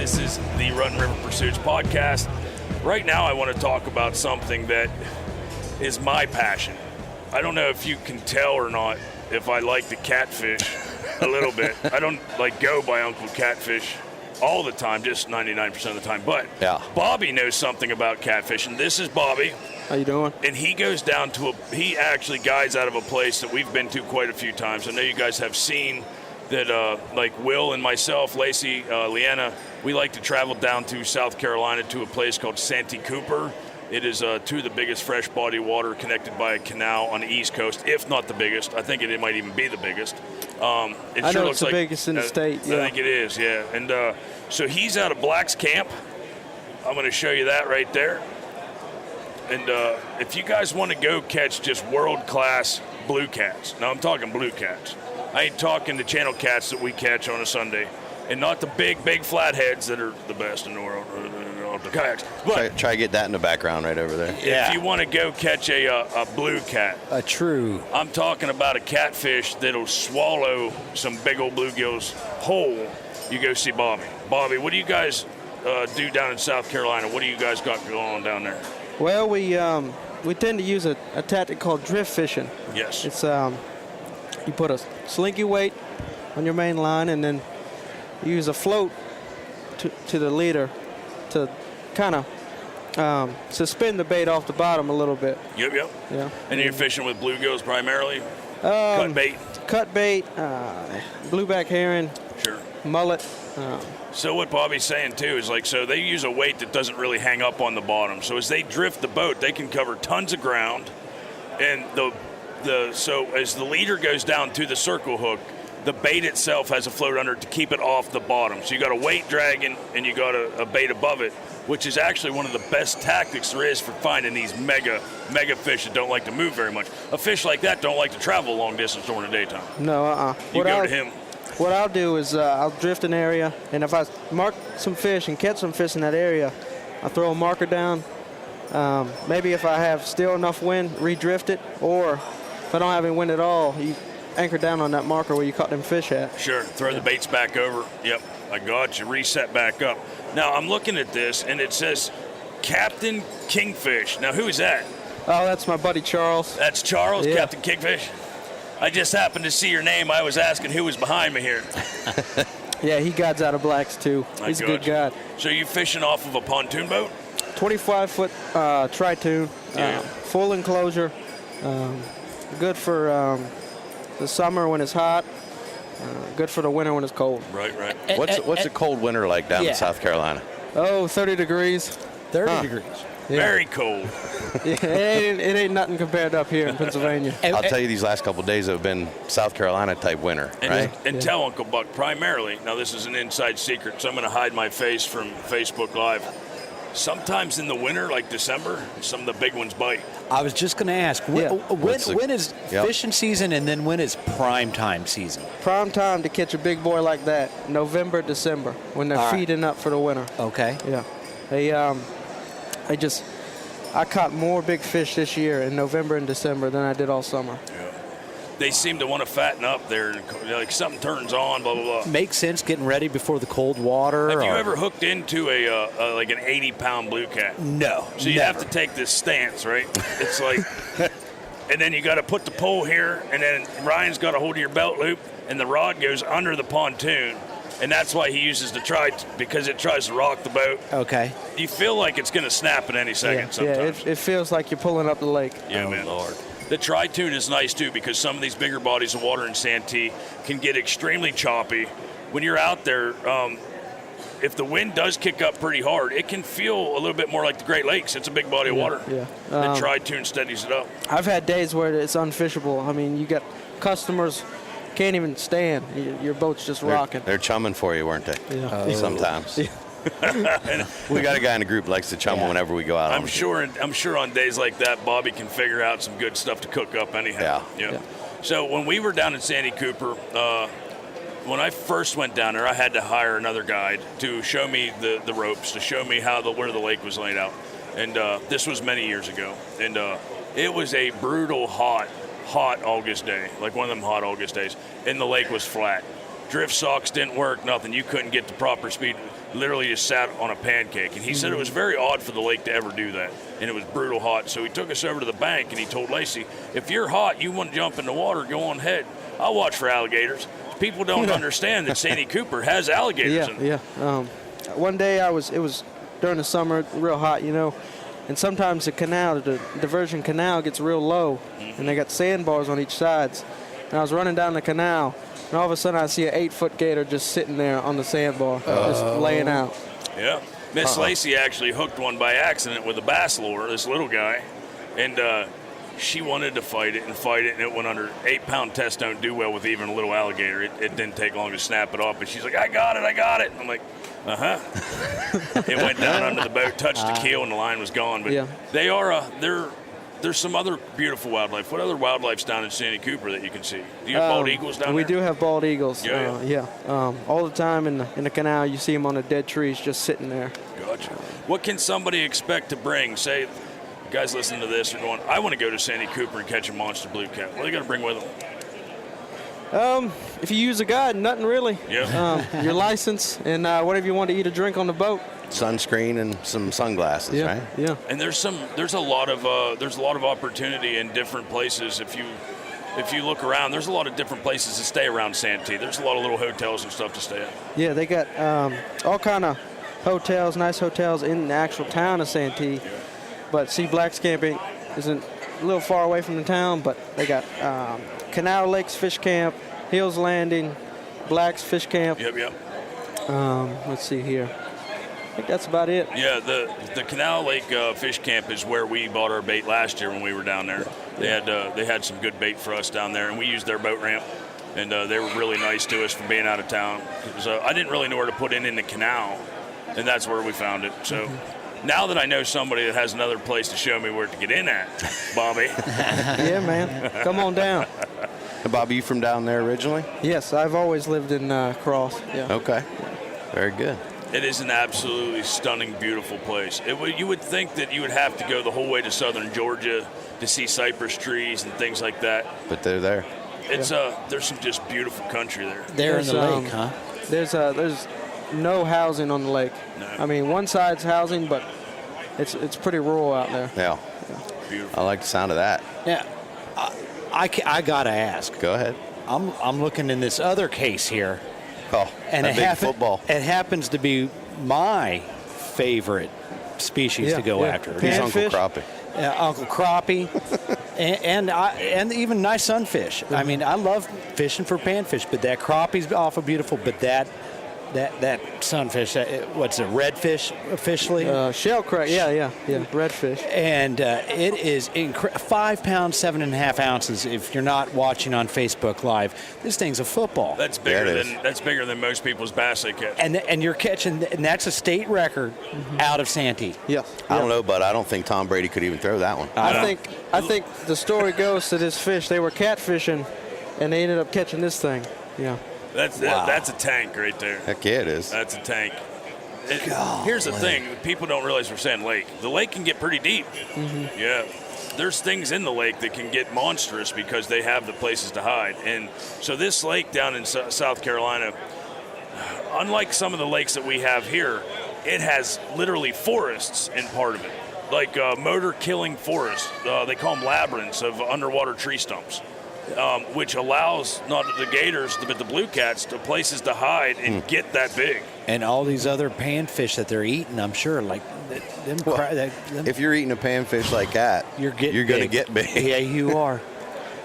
This is the Run River Pursuits podcast. Right now I want to talk about something that is my passion. I don't know if you can tell or not if I like to catfish a little bit. I don't go by Uncle Catfish all the time, just 99% of the time. But yeah. Bobby knows something about catfishing. This is Bobby. How you doing? And he goes down to he actually guides out of a place that we've been to quite a few times. I know you guys have seen that, like Will and myself, Lacey, Leanna, we like to travel down to South Carolina to a place called Santee Cooper. It is two of the biggest fresh body water connected by a canal on the East Coast, if not the biggest. I think it might even be the biggest. I know it's the biggest in the state. Yeah. I think it is, yeah. And so he's out of Black's Camp. I'm going to show you that right there. And if you guys want to go catch just world-class blue cats, now I'm talking blue cats. I ain't talking the channel cats that we catch on a Sunday, and not the big flatheads that are the best in the world, the kayaks. But try to get that in the background right over there. If you want to go catch a blue cat, I'm talking about a catfish that'll swallow some big old bluegills whole, you go see Bobby. Bobby, what do you guys do down in South Carolina? What do you guys got going on down there? Well, we tend to use a tactic called drift fishing. Yes. It's you put a slinky weight on your main line, and then you use a float to the leader to kind of suspend the bait off the bottom a little bit. Yep. Yeah. And you're fishing with bluegills primarily? Cut bait? Cut bait, blueback herring. Sure. Mullet. So what Bobby's saying too is so they use a weight that doesn't really hang up on the bottom. So as they drift the boat, they can cover tons of ground, and so as the leader goes down to the circle hook, the bait itself has a float under it to keep it off the bottom. So you got a weight dragging and you got a bait above it, which is actually one of the best tactics there is for finding these mega fish that don't like to move very much. A fish like that don't like to travel long distance during the daytime. No, You go to him. What I'll do is I'll drift an area, and if I mark some fish and catch some fish in that area, I'll throw a marker down. Maybe if I have still enough wind, redrift it, or if I don't have any wind at all, you anchor down on that marker where you caught them fish at. Sure, throw the baits back over. Yep, I got you. Reset back up. Now, I'm looking at this, and it says Captain Kingfish. Now, who is that? Oh, that's my buddy Charles. That's Charles, yeah. Captain Kingfish? I just happened to see your name. I was asking who was behind me here. Yeah, he guides out of Blacks, too. He's a good guide. So you fishing off of a pontoon boat? 25-foot tri-tune, full enclosure, good for the summer when it's hot, good for the winter when it's cold. Right. What's a cold winter like down in South Carolina? Oh, 30 degrees. 30 degrees. Yeah. Very cold. Yeah, it ain't nothing compared to up here in Pennsylvania. I'll tell you, these last couple of days have been South Carolina type winter, right? And tell Uncle Buck, primarily, now this is an inside secret, so I'm going to hide my face from Facebook Live. Sometimes in the winter, like December, some of the big ones bite. I was just going to ask, when is fishing season, and then when is prime time season? Prime time to catch a big boy like that, November, December, when they're feeding up for the winter. Okay. Yeah. I caught more big fish this year in November and December than I did all summer. Yeah. They seem to want to fatten up there, like something turns on, blah, blah, blah. Makes sense getting ready before the cold water. Have you ever hooked into like an 80-pound blue cat? No. So you have to take this stance, right? It's like, and then you got to put the pole here, and then Ryan's got a hold of your belt loop, and the rod goes under the pontoon. And that's why he uses the because it tries to rock the boat. Okay. You feel like it's going to snap at any second sometimes. Yeah, it feels like you're pulling up the lake. Yeah, man. Lord. The tri-tune is nice, too, because some of these bigger bodies of water in Santee can get extremely choppy. When you're out there, if the wind does kick up pretty hard, it can feel a little bit more like the Great Lakes. It's a big body of water. Yeah. The tri-tune steadies it up. I've had days where it's unfishable. I mean, you got customers can't even stand. Your boat's just rocking. They're chumming for you, weren't they? Yeah. Sometimes. We got a guy in the group who likes to chum whenever we go out. I'm sure on days like that, Bobby can figure out some good stuff to cook up anyhow. Yeah. So when we were down in Santee Cooper, when I first went down there, I had to hire another guide to show me the ropes, to show me where the lake was laid out. And this was many years ago. And it was a brutal hot August day, like one of them hot August days, and the lake was flat. drift socks didn't work, nothing. You couldn't get the proper speed. Literally just sat on a pancake. And he said it was very odd for the lake to ever do that. And it was brutal hot. So he took us over to the bank and he told Lacey, if you're hot, you want to jump in the water, go on ahead. I'll watch for alligators. People don't understand that Santee Cooper has alligators in it. Yeah. One day it was during the summer, real hot, and sometimes the diversion canal gets real low, and they got sandbars on each sides. And I was running down the canal, and all of a sudden I see an 8-foot gator just sitting there on the sandbar, just laying out. Yeah. Miss Lacey actually hooked one by accident with a bass lure, this little guy, and she wanted to fight it, and it went under. 8-pound tests don't do well with even a little alligator. It didn't take long to snap it off, but she's like, I got it. I'm like, It went down under the boat, touched the keel, and the line was gone. But they are there's some other beautiful wildlife. What other wildlife's down in Santee Cooper that you can see? Do you have bald eagles down there? We do have bald eagles. Yeah. All the time in the canal, you see them on the dead trees just sitting there. Gotcha. What can somebody expect to bring? Say, guys listening to this are going, I want to go to Santee Cooper and catch a monster blue cat. What do they got to bring with them? If you use a guide, nothing really. Yeah. Your license and whatever you want to eat or drink on the boat. Sunscreen and some sunglasses, right? Yeah. And there's a lot of opportunity in different places. If you look around, there's a lot of different places to stay around Santee. There's a lot of little hotels and stuff to stay at. Yeah, they got all kind of hotels, nice hotels in the actual town of Santee. Yeah. But see, Black's Camping isn't a little far away from the town, but they got Canal Lakes Fish Camp, Hills Landing, Black's Fish Camp. Yep. Let's see here. I think that's about it. Yeah, the Canal Lake Fish Camp is where we bought our bait last year when we were down there. They had some good bait for us down there, and we used their boat ramp, and they were really nice to us for being out of town. I didn't really know where to put it in the canal, and that's where we found it. So now that I know somebody that has another place to show me where to get in at, Bobby. Yeah, man. Come on down. Bobby, you from down there originally? Yes, I've always lived in Cross. Yeah. Okay. Very good. It is an absolutely stunning, beautiful place. You would think that you would have to go the whole way to southern Georgia to see cypress trees and things like that. But they're there. There's some just beautiful country there. There in the lake, huh? There's no housing on the lake. No. I mean, one side's housing, but it's pretty rural out there. Yeah. Beautiful. I like the sound of that. Yeah. I gotta ask. Go ahead. I'm looking in this other case here. Oh, And football. It happens to be my favorite species to go after. He's Uncle Panfish? Crappie. Uncle Crappie, and even nice sunfish. I mean, I love fishing for panfish, but that crappie's awful beautiful. But that sunfish, what's it, redfish officially? Shell crack, yeah, redfish. And it is 5 pounds, 7.5 ounces. If you're not watching on Facebook Live, this thing's a football. That's bigger than most people's bass they catch. And you're catching, and that's a state record out of Santee. Yeah. I don't know, but I don't think Tom Brady could even throw that one. I think the story goes to this fish. They were catfishing, and they ended up catching this thing. Yeah. That's a tank right there. Heck yeah, it is. That's a tank. Here's the thing. People don't realize we're saying lake. The lake can get pretty deep. Mm-hmm. Yeah. There's things in the lake that can get monstrous because they have the places to hide. And so this lake down in South Carolina, unlike some of the lakes that we have here, it has literally forests in part of it. Like motor-killing forests. They call them labyrinths of underwater tree stumps. Which allows not the gators, but the blue cats, to places to hide and get that big. And all these other panfish that they're eating, I'm sure, like them. If you're eating a panfish like that, you're going to get big. Yeah, you are.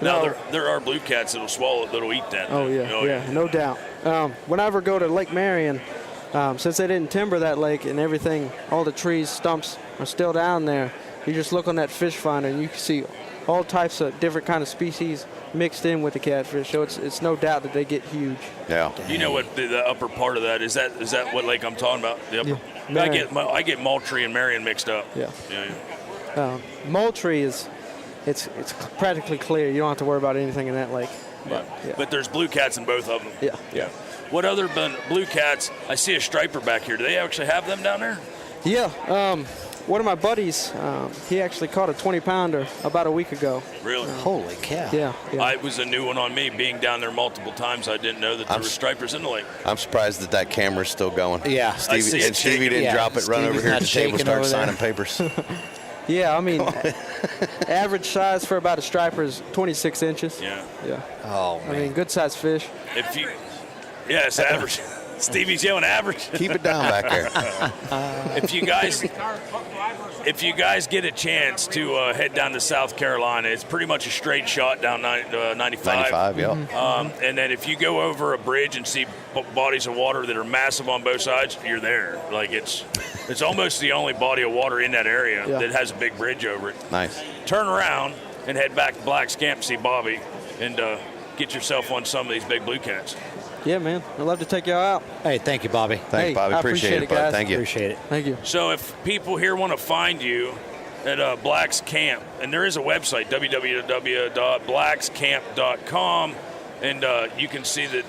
Now there are blue cats that'll eat that. Oh yeah, no doubt. Whenever I go to Lake Marion, since they didn't timber that lake and everything, all the trees, stumps are still down there. You just look on that fish finder and you can see all types of different kind of species mixed in with the catfish, so it's no doubt that they get huge. Yeah. You know what the upper part of that is? That what lake I'm talking about? The upper. Yeah. I get Moultrie and Marion mixed up. Yeah. Moultrie Moultrie it's practically clear. You don't have to worry about anything in that lake. But there's blue cats in both of them. Yeah. What other blue cats? I see a striper back here. Do they actually have them down there? Yeah. one of my buddies, he actually caught a 20-pounder about a week ago. Really? Holy cow. Yeah. It was a new one on me. Being down there multiple times, I didn't know that there were stripers in the lake. I'm surprised that camera's still going. Yeah. Stevie didn't drop it, run over here at the table, start signing papers. Yeah, I mean, average size for about a striper is 26 inches. Yeah. Yeah. Oh, man. I mean, good size fish. It's average. Stevie's yelling average. Keep it down back there. If you guys get a chance to head down to South Carolina, it's pretty much a straight shot down 95. 95, yeah. And then if you go over a bridge and see bodies of water that are massive on both sides, you're there. Like it's almost the only body of water in that area that has a big bridge over it. Nice. Turn around and head back to Black's Camp, see Bobby, and get yourself on some of these big blue cats. Yeah, man. I'd love to take y'all out. Hey, thank you, Bobby. Thanks, Bobby. I Appreciate it, bud. guys. Thank you. Appreciate it. Thank you. So if people here want to find you at Black's Camp, and there is a website, www.blackscamp.com, and you can see that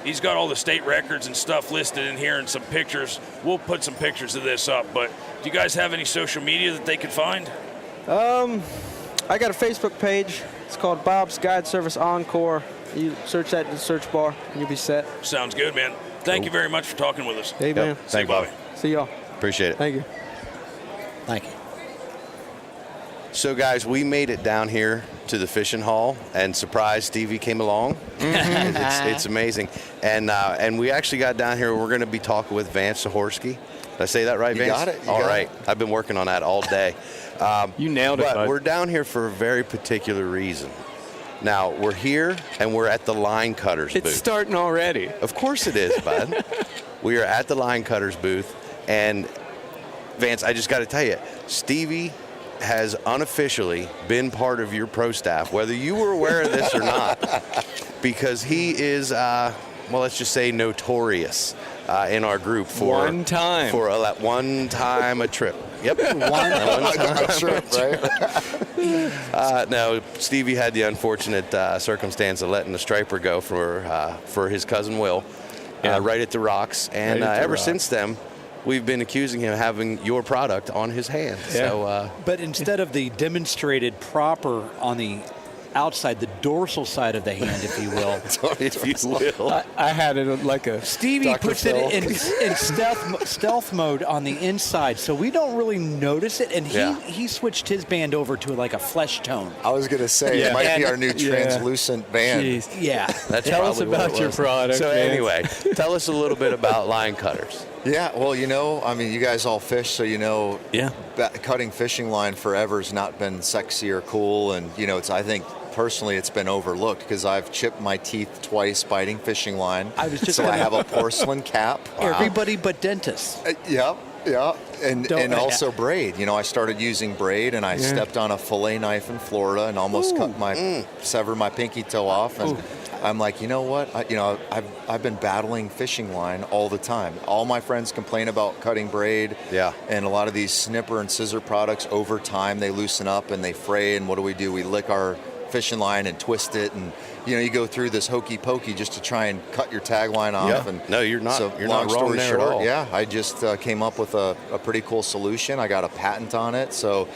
he's got all the state records and stuff listed in here and some pictures. We'll put some pictures of this up, but do you guys have any social media that they could find? I got a Facebook page. It's called Bob's Guide Service Encore. You search that in the search bar, and you'll be set. Sounds good, man. Thank you very much for talking with us. Hey, man. Thank you, Bobby. See y'all. Appreciate it. Thank you. Thank you. So, guys, we made it down here to the fishing hall, and surprise, Stevie came along. It's amazing. And we actually got down here. We're going to be talking with Vance Sahorsky. Did I say that right, Vance? You got it. All right. I've been working on that all day. You nailed it, But bud. we're down here for a very particular reason. Now, we're here, and we're at the Line Cutterz It's booth. starting already. Of course it is, bud. We are at the Line Cutterz booth, and Vance, I just got to tell you, Stevie has unofficially been part of your pro staff, whether you were aware of this or not, because he is, let's just say notorious in our group for One time. For that one time a trip. Yep. No, Stevie had the unfortunate circumstance of letting the striper go for his cousin Will, right at the rocks, and ever since then, we've been accusing him of having your product on his hand. Yeah. So, But instead of the demonstrated proper on the outside, the dorsal side of the hand, if you will, if you will, I had it like a Stevie Dr. puts Phil. it in stealth mode on the inside, so we don't really notice it. And he switched his band over to like a flesh tone. I was going to say, it might be our new translucent band. Jeez. Yeah. that's Tell us probably what about it your was. product, So man. anyway, tell us a little bit about Line Cutterz. Yeah, well, you guys all fish, so cutting fishing line forever has not been sexy or cool. And, I think personally it's been overlooked because I've chipped my teeth twice biting fishing line. I was just so I have a porcelain cap. Everybody but dentists. Yeah. And also braid. I started using braid, and I stepped on a fillet knife in Florida and almost severed my pinky toe off. And I'm like, you know what? I've been battling fishing line all the time. All my friends complain about cutting braid. Yeah. And a lot of these snipper and scissor products, over time, they loosen up and they fray. And what do? We lick our fishing line and twist it, and you go through this hokey pokey just to try and cut your tag line off. Yeah. And No, you're not. So You're long not wrong story there short, at all. yeah, I just came up with a pretty cool solution. I got a patent on it, so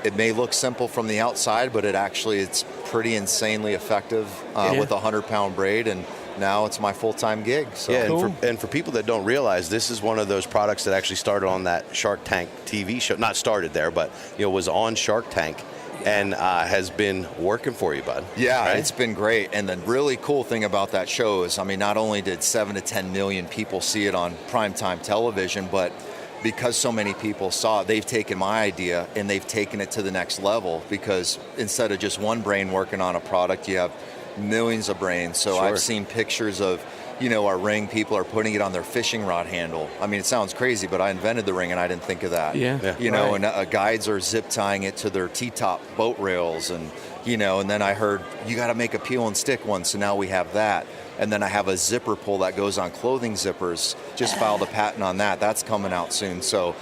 it may look simple from the outside, but it's pretty insanely effective with a 100-pound braid, and now it's my full-time gig. So. Yeah, and for people that don't realize, this is one of those products that actually started on that Shark Tank TV show. Not started there, but was on Shark Tank. And has been working for you, bud. Yeah, right? It's been great. And the really cool thing about that show is, not only did 7 to 10 million people see it on primetime television, but because so many people saw it, they've taken my idea and they've taken it to the next level, because instead of just one brain working on a product, you have millions of brains. So Sure. I've seen pictures of our ring, people are putting it on their fishing rod handle. It sounds crazy, but I invented the ring and I didn't think of that. Yeah. And guides are zip tying it to their T-top boat rails, and and then I heard you got to make a peel and stick one, so now we have that. And then I have a zipper pull that goes on clothing zippers. Just filed a patent on that. That's coming out soon. So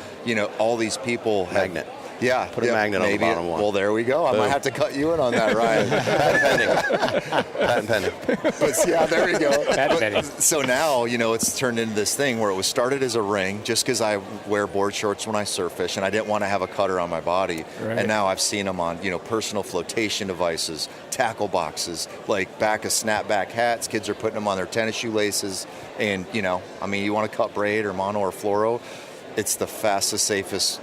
all these people have Magnet. Yeah, Put a magnet on the bottom one. Well, there we go. I Boom. might have to cut you in on that, Ryan. Patent pending. But yeah, there we go. Patent pending. So now, it's turned into this thing where it was started as a ring just because I wear board shorts when I surf fish and I didn't want to have a cutter on my body. Right. And now I've seen them on, personal flotation devices, tackle boxes, like back of snapback hats. Kids are putting them on their tennis shoelaces. And, you want to cut braid or mono or fluoro, it's the fastest, safest,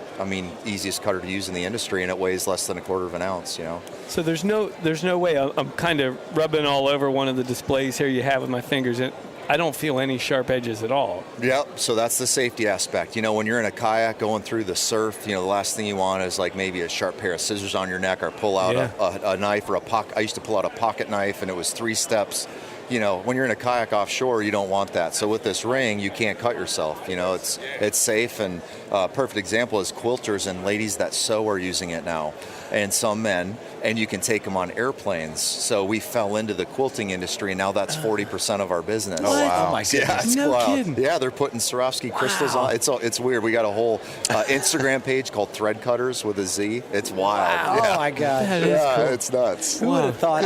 easiest cutter to use in the industry, and it weighs less than a quarter of an ounce, So there's no way. I'm kind of rubbing all over one of the displays here you have with my fingers, and I don't feel any sharp edges at all. Yep, so that's the safety aspect. When you're in a kayak going through the surf, the last thing you want is like maybe a sharp pair of scissors on your neck or pull out a knife or a pocket. I used to pull out a pocket knife, and it was 3 steps. When you're in a kayak offshore, you don't want that. So with this ring, you can't cut yourself. It's safe, and perfect example is quilters and ladies that sew are using it now, and some men, and you can take them on airplanes. So we fell into the quilting industry, and now that's 40% of our business. Oh, wow. Oh my goodness. Yeah, it's No wild. kidding. Yeah, they're putting Swarovski crystals on. It's weird. We got a whole Instagram page called Thread Cutters with a Z. It's wild. Wow. Yeah. Oh my God. That is Yeah, cool. it's nuts. Who would have thought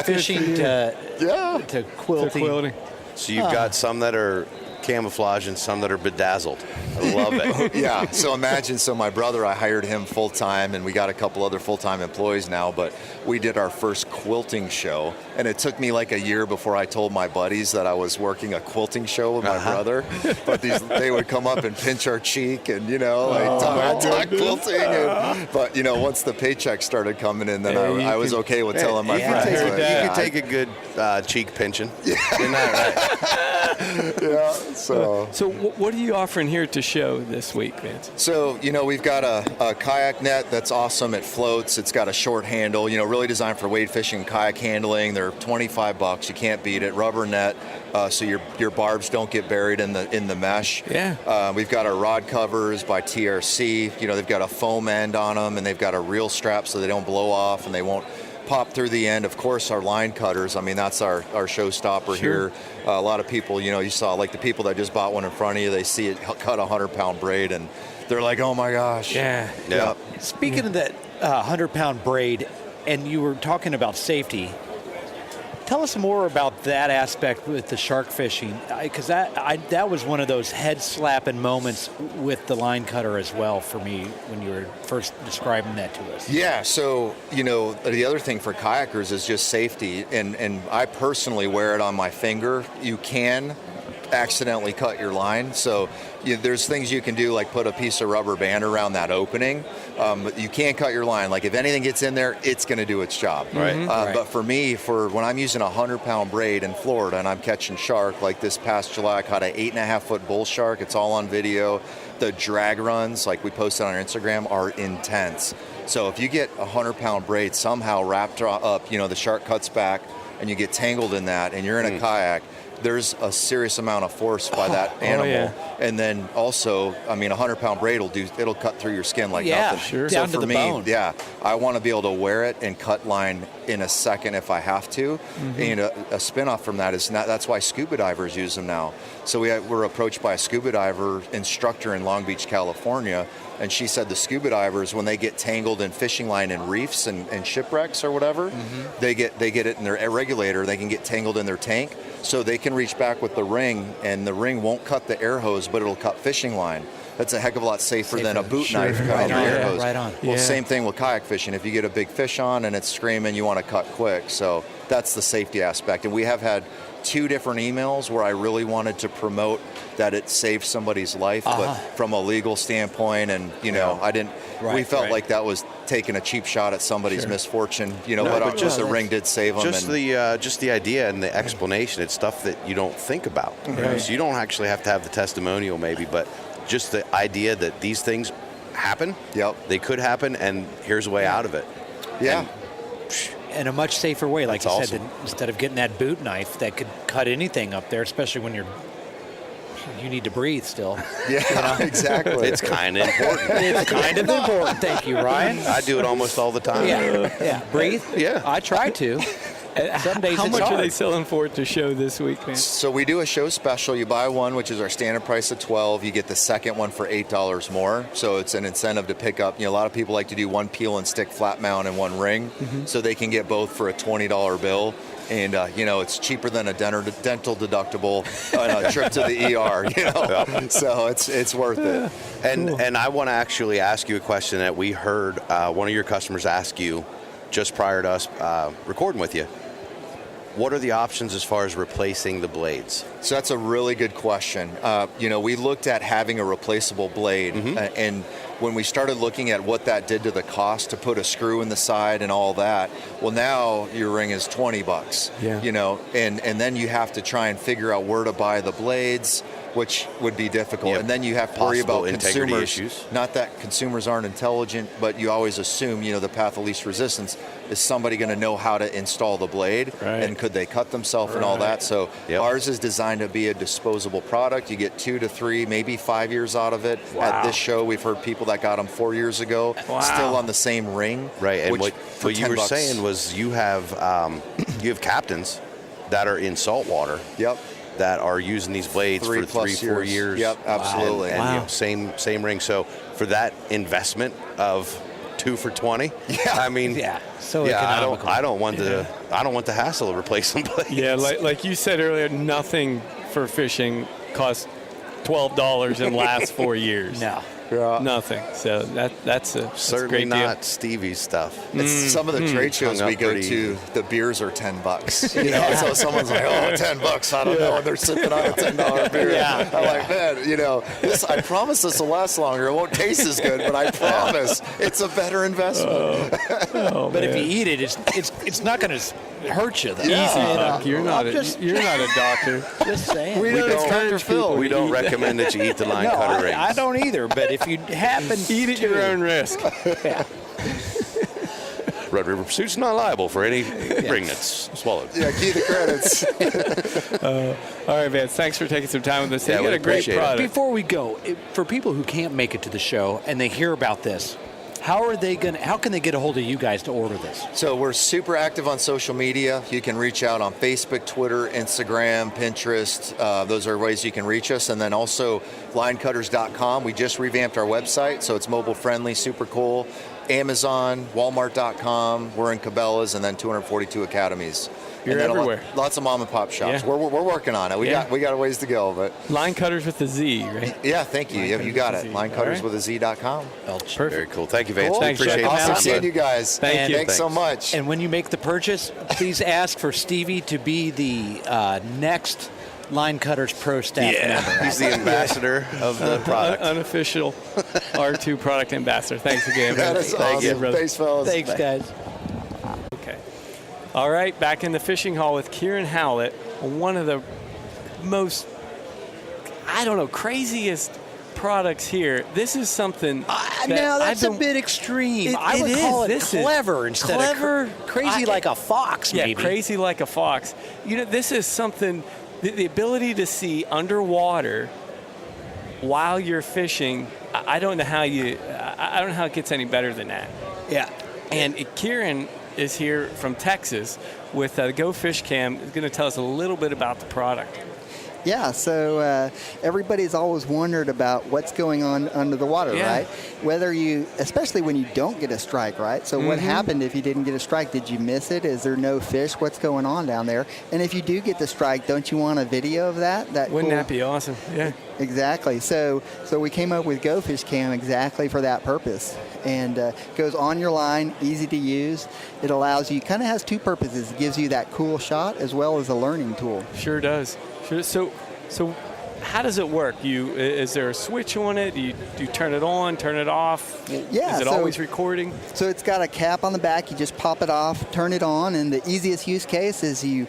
fishing to Yeah. quilting? Quilting. So you've got some that are camouflage and some that are bedazzled. I love it. Yeah, so imagine, my brother, I hired him full-time, and we got a couple other full-time employees now, but we did our first quilting show, and it took me like a year before I told my buddies that I was working a quilting show with my brother, but they would come up and pinch our cheek and, talk quilting, but, once the paycheck started coming in, then I was okay with telling my friends. You could take a good cheek pinching. Isn't that right? Yeah, so what are you offering here to show this week, Vance? So, we've got a kayak net that's awesome. It floats. It's got a short handle, really designed for wade fishing and kayak handling. They're $25. You can't beat it. Rubber net, so your barbs don't get buried in the mesh. Yeah. We've got our rod covers by TRC. They've got a foam end on them, and they've got a reel strap so they don't blow off and they won't pop through the end. Of course, our line cutters. That's our showstopper here. A lot of people, you saw like the people that just bought one in front of you. They see it cut a 100-pound braid, and they're like, "Oh my gosh!" Yeah. Yep. Speaking of that 100-pound braid, and you were talking about safety, tell us more about that aspect with the shark fishing, because that was one of those head-slapping moments with the line cutter as well for me when you were first describing that to us. Yeah, so, the other thing for kayakers is just safety, and I personally wear it on my finger. You can accidentally cut your line, so there's things you can do, like put a piece of rubber band around that opening, but you can't cut your line. Like if anything gets in there, it's going to do its job. Right. But for me, when I'm using a 100-pound braid in Florida and I'm catching shark, like this past July, I caught an 8.5-foot bull shark. It's all on video. The drag runs, like we posted on our Instagram, are intense. So if you get a 100-pound braid somehow wrapped up, the shark cuts back and you get tangled in that and you're in a kayak, there's a serious amount of force by that animal. yeah. And then also, a 100-pound braid it'll cut through your skin like nothing. Sure. So Down for to the me, bone. yeah, I want to be able to wear it and cut line in a second if I have to. And a spin-off from that is that's why scuba divers use them now. So we're approached by a scuba diver instructor in Long Beach, California, and she said the scuba divers, when they get tangled in fishing line in reefs and shipwrecks or whatever, they get it in their regulator. They can get tangled in their tank, so they can reach back with the ring, and the ring won't cut the air hose, but it'll cut fishing line. That's a heck of a lot safer than a boot knife cutting Right the on, air hose. right on. Well, Yeah. same thing with kayak fishing. If you get a big fish on and it's screaming, you want to cut quick. So that's the safety aspect. And we have had 2 different emails where I really wanted to promote that it saved somebody's life, but from a legal standpoint, and I didn't. We felt like that was taking a cheap shot at somebody's misfortune. But just the ring did save them. Just the idea and the explanation. It's stuff that you don't think about. So you don't actually have to have the testimonial, maybe, but just the idea that these things happen. Yep. They could happen, and here's a way out of it. Yeah. In a much safer way, like That's you awesome. said, instead of getting that boot knife that could cut anything up there, especially when you need to breathe still. Yeah, exactly. It's kind of important. It's kind of important. Thank you, Ryan. I do it almost all the time. Yeah. Breathe. Yeah. I try to. Some days How it's much hard. are they selling for it to show this week, man? So we do a show special. You buy one, which is our standard price of $12. You get the second one for $8 more. So it's an incentive to pick up. A lot of people like to do one peel and stick flat mount and one ring, so they can get both for a $20 bill. And it's cheaper than a dental deductible on a trip to the ER. So it's worth it. And I want to actually ask you a question that we heard one of your customers ask you just prior to us recording with you. What are the options as far as replacing the blades? So that's a really good question. We looked at having a replaceable blade, and when we started looking at what that did to the cost to put a screw in the side and all that, well, now your ring is $20. Yeah. And then you have to try and figure out where to buy the blades, which would be difficult. Yep. And then you have to worry about integrity consumers. issues. Not that consumers aren't intelligent, but you always assume, the path of least resistance. Is somebody going to know how to install the blade? Right. And could they cut themselves and all that? So ours is designed to be a disposable product. You get 2 to 3, maybe 5 years out of it. Wow. At this show, we've heard people that got them 4 years ago, still on the same ring. Right, and which, what you were $10 saying was you have captains that are in saltwater. Yep. That are using these blades for 3-4 years. Yep, absolutely. And same ring. So for that investment of 2 for $20, I mean, so economical. I don't want the hassle of replacing blades. Yeah, like you said earlier, nothing for fishing costs $12 and lasts 4 years. No. Nothing. So that's a Certainly great not deal. Stevie's stuff. It's some of the trade shows Hung we up go pretty to, the beers are $10. So someone's like, oh, $10. I don't know. And they're sipping on a $10 beer. I'm like, man, this. I promise this will last longer. It won't taste as good, but I promise it's a better investment. But if you eat it, it's not going to hurt you. Though. Easy, Buck. You're not a doctor. Just saying. We don't encourage people. We don't recommend that you eat the line cutter rings. I don't either. But if you happen Eat at your own risk. Red River Pursuit's not liable for any ring that's swallowed. Yeah, key the credits. All right, Vance. Thanks for taking some time with us. Yeah, You got we a great appreciate it. product. Before we go, for people who can't make it to the show and they hear about this, how can they get a hold of you guys to order this? So we're super active on social media. You can reach out on Facebook, Twitter, Instagram, Pinterest. Those are ways you can reach us. And then also linecutters.com. We just revamped our website, so it's mobile friendly, super cool. Amazon, Walmart.com. We're in Cabela's and then 242 academies. You're and then everywhere. Lots of mom and pop shops. Yeah. We're working on it. We got a ways to go, but Line Cutters with the Z, right? yeah, thank you. You got it. All right. Linecutterswithaz.com. Very cool. Thank you, Vance. Cool. We Thanks, appreciate Chuck. it. Awesome Thank seeing you guys. Thank you. Thanks so much. And when you make the purchase, please ask for Stevie to be the next Line Cutters Pro staff member. He's the ambassador of the product. Unofficial R2 product ambassador. Thanks again. That man. is Thank you. awesome. Thanks, fellas. Thanks, guys. Okay. All right, back in the fishing hall with Kieran Howlett, one of the most, craziest products here. This is something that Now that's I've a been- bit extreme. It- I would it call is. it This is clever instead clever. of crazy like a fox, Yeah, maybe. crazy like a fox. This is something, the ability to see underwater while you're fishing. I don't know how it gets any better than that. Yeah. And Kieran is here from Texas with GoFish Cam. He's going to tell us a little bit about the product. Yeah, so everybody's always wondered about what's going on under the water, Yeah. right? Especially when you don't get a strike, right? So what happened if you didn't get a strike? Did you miss it? Is there no fish? What's going on down there? And if you do get the strike, don't you want a video of that? Wouldn't that be awesome? Yeah. Exactly. So we came up with GoFish Cam exactly for that purpose. And goes on your line, easy to use. It allows you, kind of has two purposes. It gives you that cool shot as well as a learning tool. Sure does. So how does it work? Is there a switch on it? Do you turn it on, turn it off? Yeah, Is it so- always recording? So it's got a cap on the back. You just pop it off, turn it on, and the easiest use case is you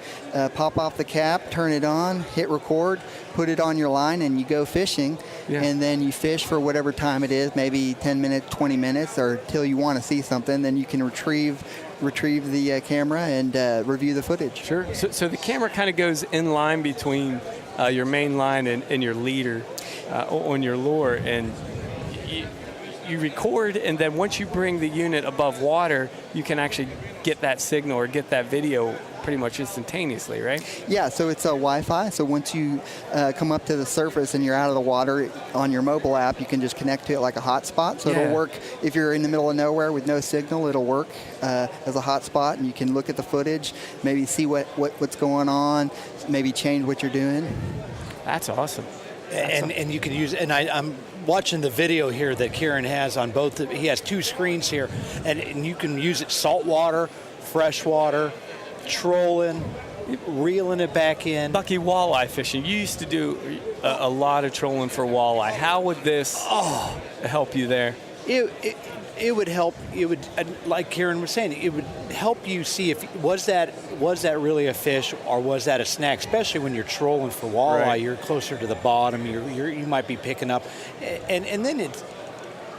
pop off the cap, turn it on, hit record, put it on your line, and you go fishing. Yeah. And then you fish for whatever time it is, maybe 10 minutes, 20 minutes, or till you want to see something. Then you can retrieve the camera and review the footage. Sure. So the camera kind of goes in line between your main line and your leader on your lure, and you record, and then once you bring the unit above water, you can actually get that signal or get that video pretty much instantaneously, right? Yeah, so it's a Wi-Fi. So once you come up to the surface and you're out of the water, on your mobile app, you can just connect to it like a hotspot. So it'll work if you're in the middle of nowhere with no signal. It'll work as a hotspot, and you can look at the footage, maybe see what's going on, maybe change what you're doing. That's awesome. And you can use, and I'm watching the video here that Kieran has on both. He has 2 screens here, and you can use it saltwater, freshwater, trolling, reeling it back in. Bucky, walleye fishing. You used to do a lot of trolling for walleye. How would this help you there? It would help. It would, like Kieran was saying, it would help you see if was that really a fish or was that a snack. Especially when you're trolling for walleye, you're closer to the bottom. You might be picking up, and then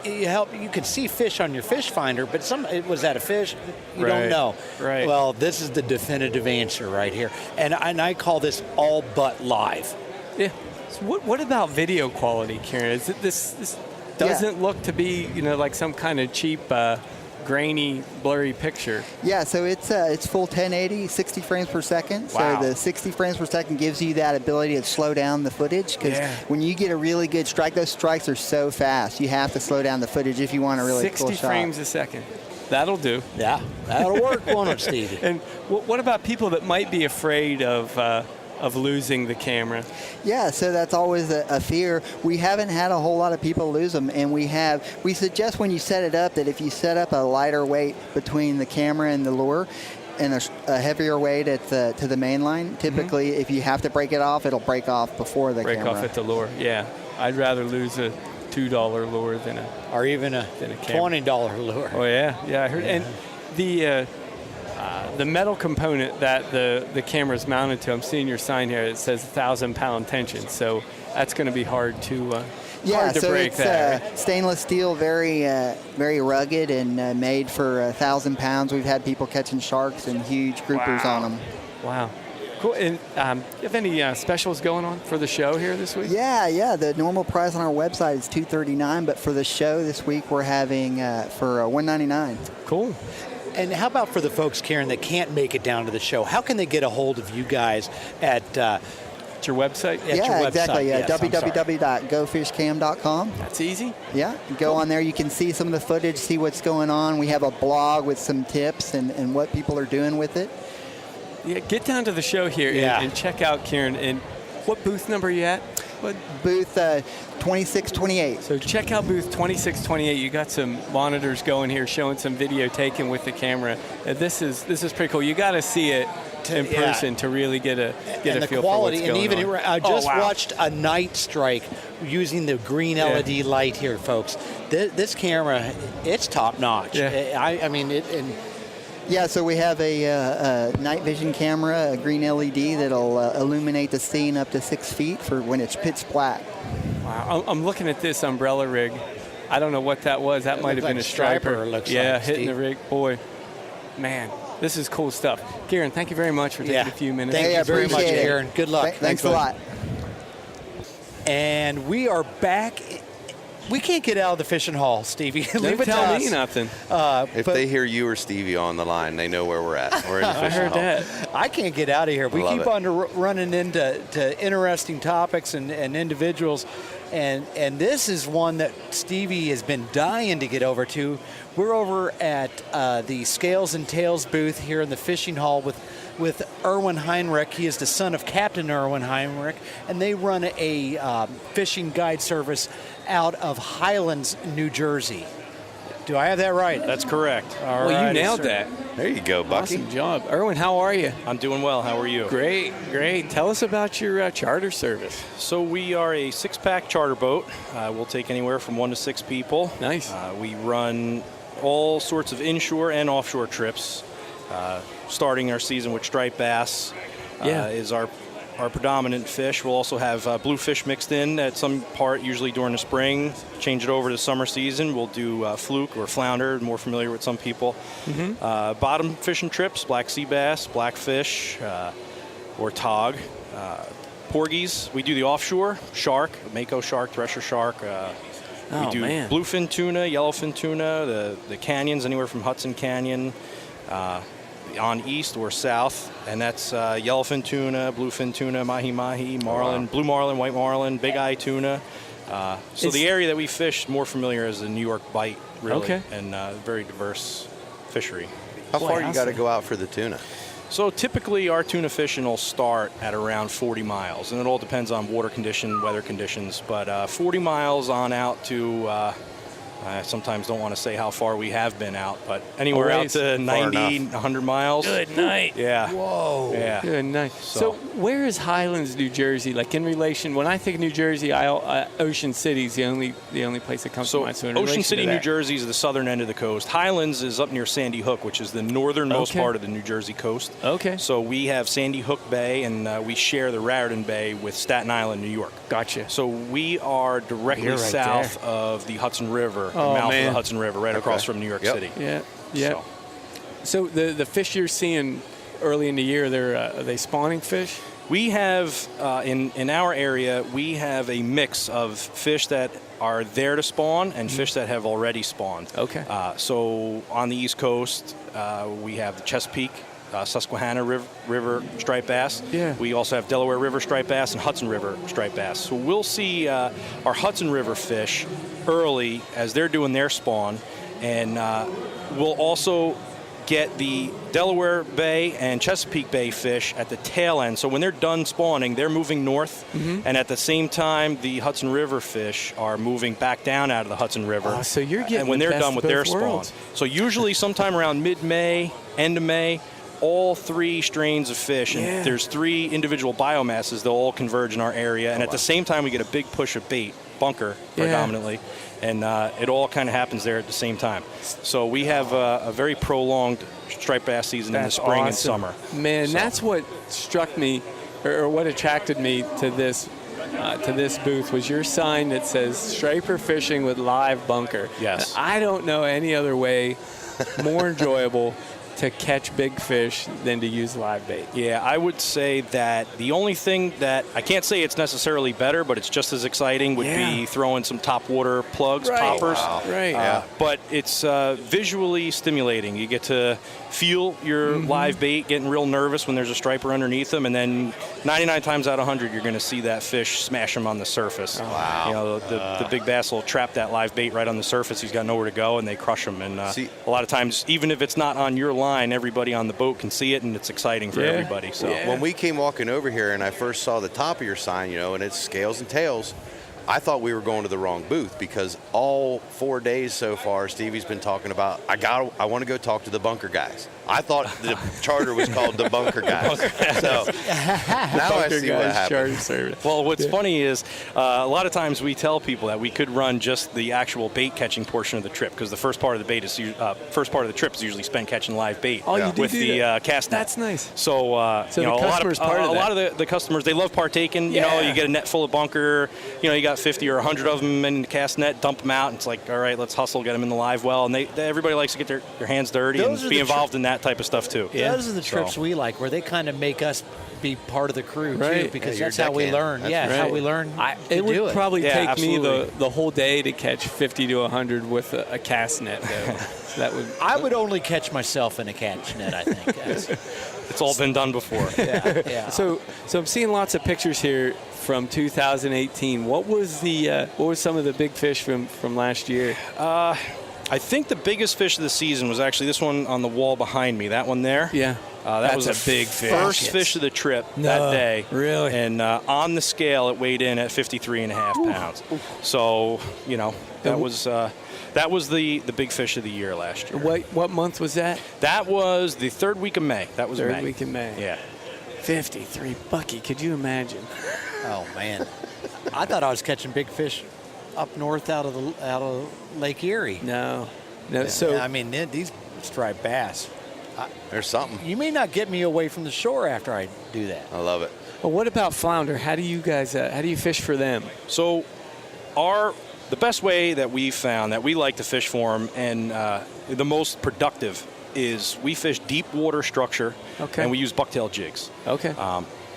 you can see fish on your fish finder, but was that a fish? You don't know. Right. Well, this is the definitive answer right here, and I call this all but live. Yeah. So what about video quality, Kieran? Is it this doesn't look to be like some kind of cheap, grainy, blurry picture? Yeah, so it's full 1080, 60 frames per second. Wow. So the 60 frames per second gives you that ability to slow down the footage, because when you get a really good strike, those strikes are so fast. You have to slow down the footage if you want a really cool shot. 60 frames a second. That'll do. Yeah, that'll work, won't it, Stevie? And what about people that might be afraid of losing the camera? Yeah, so that's always a fear. We haven't had a whole lot of people lose them, and we suggest when you set it up that if you set up a lighter weight between the camera and the lure and a heavier weight to the main line, typically if you have to break it off, it'll break off before the camera. Break off at the lure, yeah. I'd rather lose a $2 lure than a $20 lure. Oh yeah, I heard. And the metal component that the camera's mounted to, I'm seeing your sign here. It says 1,000-pound tension, so that's going to be hard to break. It's stainless steel, very very rugged and made for 1,000 pounds. We've had people catching sharks and huge groupers on them. Wow. Cool. And you have any specials going on for the show here this week? Yeah. The normal price on our website is $239, but for the show this week we're having for $199. Cool. And how about for the folks, Karen, that can't make it down to the show? How can they get a hold of you guys at your website? Exactly. Yes, www.gofishcam.com. That's easy. Yeah. Go on there. You can see some of the footage, see what's going on. We have a blog with some tips and what people are doing with it. Yeah, get down to the show here and check out Kieran. And what booth number are you at? What? Booth 2628. So check out booth 2628. You got some monitors going here showing some video taken with the camera. This is pretty cool. You got to see it in person to really get a feel for what's going on. And even I just watched a night strike using the green LED light here, folks. This camera, it's top notch. Yeah. I mean it. Yeah, so we have a night vision camera, a green LED that'll illuminate the scene up to 6 feet for when it's pitch black. Wow, I'm looking at this umbrella rig. I don't know what that was. That might have been a striper. Hitting the rig. Boy, man, this is cool stuff. Kieran, thank you very much for taking a few minutes. Thank you very much, Kieran. Good luck. Thanks a lot. And we are back. We can't get out of the fishing hall, Stevie. Don't tell me nothing. If they hear you or Stevie on the line, they know where we're at. We're in the fishing hall. I heard that. I can't get out of here. We keep on running into interesting topics and individuals, and this is one that Stevie has been dying to get over to. We're over at the Scales and Tails booth here in the fishing hall with Erwin Heinrich. He is the son of Captain Erwin Heinrich, and they run a fishing guide service out of Highlands, New Jersey. Do I have that right? That's correct. Well, you nailed that. There you go, Bucky. Awesome job. Erwin, how are you? I'm doing well. How are you? Great. Tell us about your charter service. So we are a 6-pack charter boat. We'll take anywhere from 1 to 6 people. Nice. We run all sorts of inshore and offshore trips. Starting our season with striped bass is our predominant fish. We'll also have bluefish mixed in at some part, usually during the spring. Change it over to summer season. We'll do fluke or flounder, more familiar with some people. Mm-hmm. Bottom fishing trips, black sea bass, blackfish, or tog. Porgies. We do the offshore, shark, mako shark, thresher shark, Oh, we do man. bluefin tuna, yellowfin tuna, the canyons anywhere from Hudson Canyon on east or south, and that's yellowfin tuna, bluefin tuna, mahi-mahi, marlin, blue marlin, white marlin, big eye tuna. So the area that we fish more familiar as the New York Bight, really, and very diverse fishery. How far you got to go out for the tuna? So typically our tuna fishing will start at around 40 miles, and it all depends on water condition, weather conditions, but 40 miles on out to, I sometimes don't want to say how far we have been out, but anywhere out to 90, 100 miles. Good night. Yeah. Whoa. Yeah. Good night. So where is Highlands, New Jersey? Like in relation, when I think of New Jersey, Ocean City is the only place that comes to mind. So in Ocean City, to New that. Jersey is the southern end of the coast. Highlands is up near Sandy Hook, which is the northernmost part of the New Jersey coast. Okay. So we have Sandy Hook Bay, and we share the Raritan Bay with Staten Island, New York. Gotcha. So we are directly Right south there. of the Hudson River, the Oh, mouth man. of the Hudson River, right across from New York City. Yeah. Yeah. So the fish you're seeing early in the year, are they spawning fish? We have, in our area, we have a mix of fish that are there to spawn and fish that have already spawned. Okay. So on the East Coast, we have the Chesapeake, Susquehanna River striped bass. Yeah. We also have Delaware River striped bass and Hudson River striped bass. So we'll see our Hudson River fish early as they're doing their spawn, and we'll also get the Delaware Bay and Chesapeake Bay fish at the tail end. So when they're done spawning, they're moving north, and at the same time, the Hudson River fish are moving back down out of the Hudson River. So you're getting and when the they're best done of with their both spawn. worlds. So usually sometime around mid-May, end of May, all three strains of fish, and there's three individual biomasses, they'll all converge in our area, and at the same time we get a big push of bait, bunker predominantly, and it all kind of happens there at the same time. So we have a very prolonged striped bass season in the spring and summer. Man, that's what struck me, or what attracted me to this booth was your sign that says striper fishing with live bunker. Yes. I don't know any other way more enjoyable to catch big fish than to use live bait. Yeah, I would say that the only thing that, I can't say it's necessarily better, but it's just as exciting would be throwing some top water plugs, poppers. Right. But it's visually stimulating. You get to feel your live bait getting real nervous when there's a striper underneath them, and then 99 times out of 100 you're going to see that fish smash them on the surface. Wow. You know, the big bass will trap that live bait right on the surface. He's got nowhere to go, and they crush him. And a lot of times, even if it's not on your line, everybody on the boat can see it, and it's exciting for everybody. So when we came walking over here and I first saw the top of your sign, you know, and it's scales and tails, I thought we were going to the wrong booth, because all 4 days so far, Stevie's been talking about, I want to go talk to the bunker guys. I thought the charter was called the bunker guys. So now I see what happened. Well, what's funny is a lot of times we tell people that we could run just the actual bait catching portion of the trip, because the first part of the bait is the trip is usually spent catching live bait with the cast net. That's nice. So, so you know, the customer's part of that. A lot of the customers, they love partaking. You know, you get a net full of bunker. You know, you got 50 or 100 of them in the cast net, dump them out, and it's like, all right, let's hustle, get them in the live well. And everybody likes to get their hands dirty and be involved in that type of stuff too. Those are the trips we like, where they kind of make us be part of the crew too, because that's how we learn. That's how we learn. It would probably take me the whole day to catch 50 to 100 with a cast net, though. So that would. I would only catch myself in a catch net, I think. It's all been done before. So I'm seeing lots of pictures here from 2018. What was some of the big fish from last year? I think the biggest fish of the season was actually this one on the wall behind me. That one there. Yeah. That was a big fish. First fish of the trip that day. Really? And on the scale, it weighed in at 53.5 pounds. So, you know, that was the big fish of the year last year. What month was that? That was the third week of May. That was third May. week in May. Yeah. 53 bucky. Could you imagine? Oh man, I thought I was catching big fish up north out of Lake Erie. No. So I mean, these striped bass. There's something. You may not get me away from the shore after I do that. I love it. Well, what about flounder? How do you guys? How do you fish for them? So, the best way that we found that we like to fish for them, and the most productive, is we fish deep water structure, and we use bucktail jigs. Okay.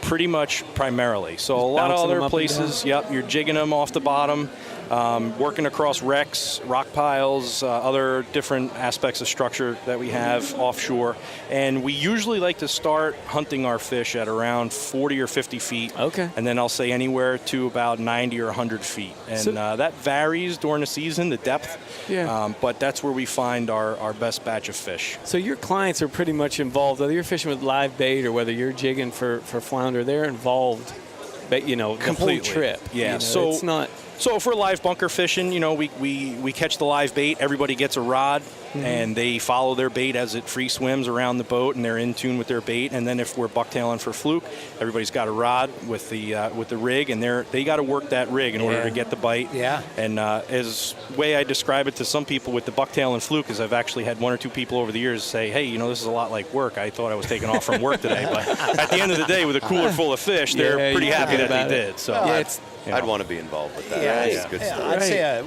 Pretty much primarily. So a lot of other places, you're jigging them off the bottom. working across wrecks, rock piles, other different aspects of structure that we have offshore. And we usually like to start hunting our fish at around 40 or 50 feet. Okay. And then I'll say anywhere to about 90 or 100 feet. And that varies during the season, the depth. Yeah. But that's where we find our best batch of fish. So your clients are pretty much involved, whether you're fishing with live bait or whether you're jigging for flounder, they're involved, but, the Completely. whole trip. Yeah. So it's not. So if we're live bunker fishing, we catch the live bait. Everybody gets a rod, and they follow their bait as it free swims around the boat, and they're in tune with their bait. And then if we're bucktailing for fluke, everybody's got a rod with the rig, and they got to work that rig in order to get the bite. Yeah. And as way I describe it to some people with the bucktail and fluke is I've actually had one or two people over the years say, hey, this is a lot like work. I thought I was taking off from work today, but at the end of the day, with a cooler full of fish, they're pretty happy that they did. So I'd want to be be involved with that. Yeah, That's good stuff. I'd say a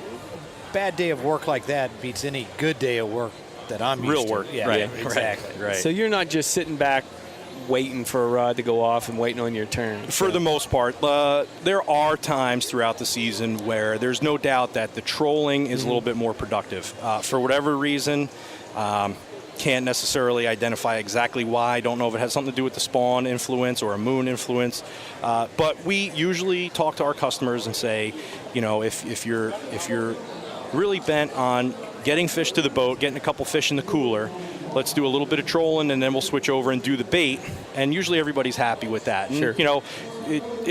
bad day of work like that beats any good day of work that I'm used Real to. work. Yeah, Right. exactly. Right. So you're not just sitting back waiting for a rod to go off and waiting on your turn. For the most part. There are times throughout the season where there's no doubt that the trolling is a little bit more productive. For whatever reason, can't necessarily identify exactly why. Don't know if it has something to do with the spawn influence or a moon influence. But we usually talk to our customers and say, if you're really bent on getting fish to the boat, getting a couple fish in the cooler, let's do a little bit of trolling, and then we'll switch over and do the bait. And usually everybody's happy with that. And, Sure.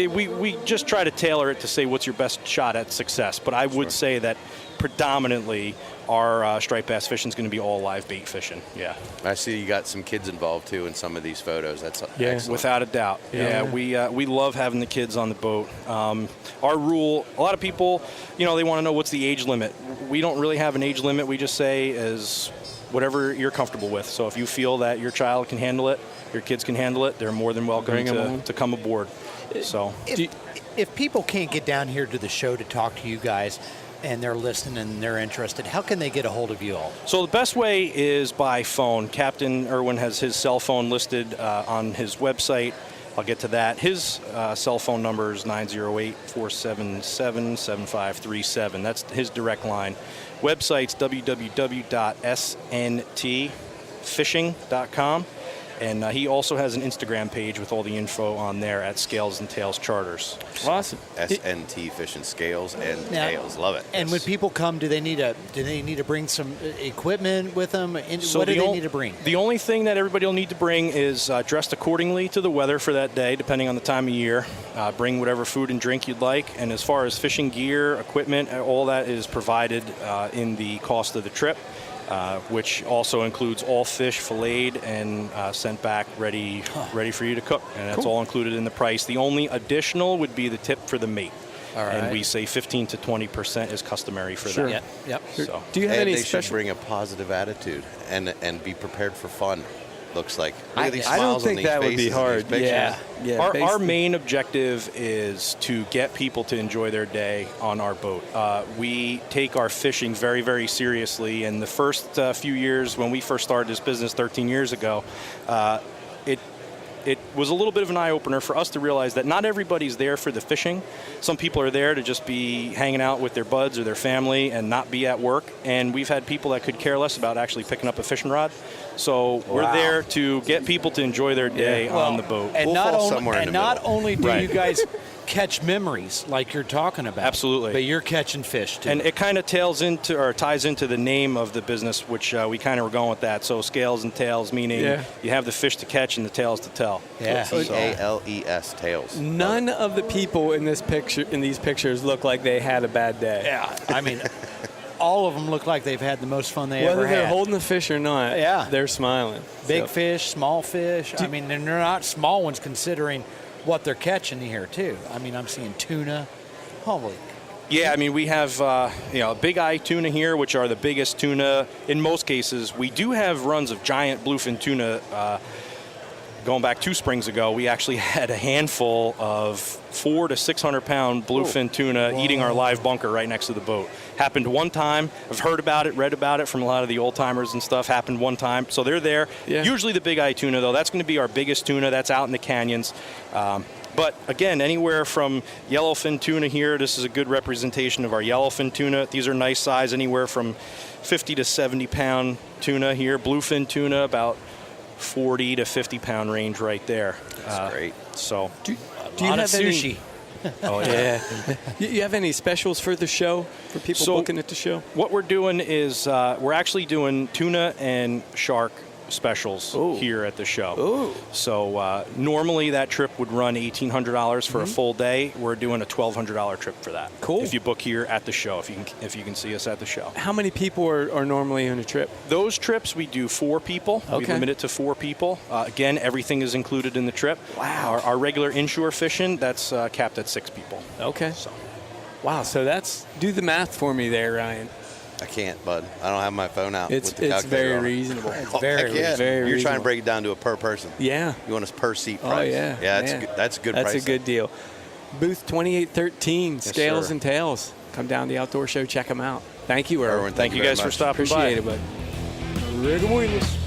we just try to tailor it to say what's your best shot at success. But I would say that predominantly our striped bass fishing is going to be all live bait fishing. Yeah. I see you got some kids involved too in some of these photos. That's excellent. Without a doubt. Yeah, we love having the kids on the boat. Our rule, a lot of people, they want to know what's the age limit. We don't really have an age limit. We just say is whatever you're comfortable with. So if you feel that your child can handle it, your kids can handle it, they're more than welcome to come aboard. So if people can't get down here to the show to talk to you guys and they're listening and they're interested, how can they get a hold of you all? So the best way is by phone. Captain Irwin has his cell phone listed on his website. I'll get to that. His cell phone number is 908-477-7537. That's his direct line. Website's www.sntfishing.com. And he also has an Instagram page with all the info on there at Scales and Tails Charters. Awesome. SNT Fishing Scales and Tails. Love it. And when people come, do they need to bring some equipment with them? So what do they need to bring? The only thing that everybody will need to bring is dressed accordingly to the weather for that day, depending on the time of year. Bring whatever food and drink you'd like. And as far as fishing gear, equipment, all that is provided in the cost of the trip. Which also includes all fish filleted and sent back ready for you to cook. And that's all included in the price. The only additional would be the tip for the mate. All right. And we say 15 to 20% is customary for that. Yep. So. Do you have And any they should special? bring a positive attitude and be prepared for fun. Looks like. Look at these I don't smiles on think these that would be faces in hard. these pictures. Yeah. Our basically. main objective is to get people to enjoy their day on our boat. We take our fishing very, very seriously. And the first few years, when we first started this business 13 years ago, it was a little bit of an eye-opener for us to realize that not everybody's there for the fishing. Some people are there to just be hanging out with their buds or their family and not be at work. And we've had people that could care less about actually picking up a fishing rod. So we're there to get people to enjoy their day on the boat. And We'll not fall only, somewhere in and the not middle. only do Right. you guys catch memories like you're talking about, Absolutely. but you're catching fish too. And it kind of ties into the name of the business, which we kind of were going with that. So scales and tails, meaning you have the fish to catch and the tails to tell. Yeah. T-A-L-E-S, Tails. None of the people in these pictures look like they had a bad day. Yeah, I mean, all of them look like they've had the most fun they ever Whether they're had. holding the fish or not, Yeah. they're smiling. Big So- fish, small fish. I mean, and they're not small ones considering what they're catching here too. I mean, I'm seeing tuna. Holy. Yeah, I mean, we have big eye tuna here, which are the biggest tuna in most cases. We do have runs of giant bluefin tuna going back 2 springs ago, we actually had a handful of 400 to 600 pound bluefin tuna eating our live bunker right next to the boat. Happened one time. I've heard about it, read about it from a lot of the old timers and stuff. Happened one time. So they're there. Yeah. Usually the big eye tuna, though, that's going to be our biggest tuna. That's out in the canyons. But again, anywhere from yellowfin tuna here, this is a good representation of our yellowfin tuna. These are nice size, anywhere from 50 to 70 pound tuna here. Bluefin tuna, about 40 to 50 pound range right there. That's great. So, do you have sushi? Oh, yeah. You have any specials for the show, for people booking at the show? What we're doing is we're actually doing tuna and shark specials here at the show. Ooh. So normally that trip would run $1,800 for a full day. We're doing a $1,200 trip for that. Cool. If you book here at the show, if you can see us at the show. How many people are normally on a trip? Those trips we do 4 people. Okay. We limit it to 4 people. Again, everything is included in the trip. Wow. Our regular inshore fishing, that's capped at 6 people. Okay. So. Wow. So do the math for me there, Ryan. I can't, bud. I don't have my phone out. It's very reasonable. It's very reasonable. You're trying to break it down to a per person. Yeah. You want a per seat price. Oh, yeah. Yeah, that's good price. That's a good deal. Booth 2813, Yes, Scales sir. and Tails. Come down to the Outdoor Show. Check them out. Thank you, Erwin. Thank you guys for much. stopping by. Appreciate it, bud. Rigamorless.